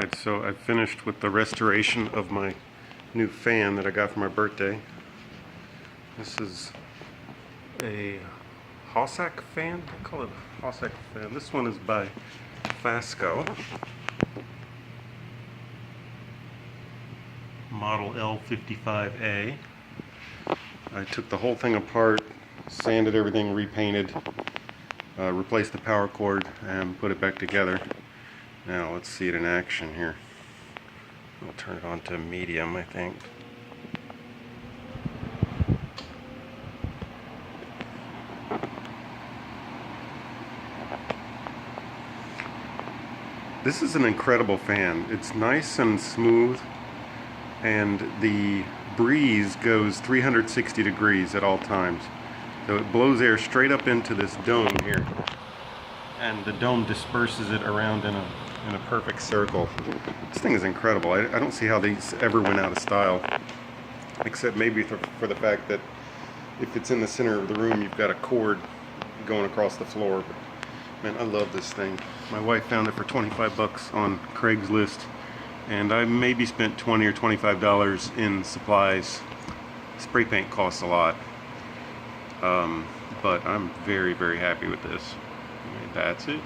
Alright, so I finished with the restoration of my new fan that I got for my birthday. This is a Hossack fan? I call it a Hossack fan. This one is by Fasco. Model L55A. I took the whole thing apart, sanded everything, repainted, replaced the power cord, and put it back together. Now let's see it in action here. I'll turn it on to medium, I think. This is an incredible fan. It's nice and smooth, and the breeze goes 360 degrees at all times. So it blows air straight up into this dome here, and the dome disperses it around in a perfect circle. This thing is incredible. I don't see how these ever went out of style, except maybe for the fact that if it's in the center of the room, you've got a cord going across the floor. But man, I love this thing. My wife found it for 25 bucks on Craigslist, and I maybe spent $20 or $25 in supplies. Spray paint costs a lot, but I'm very, very happy with this. That's it.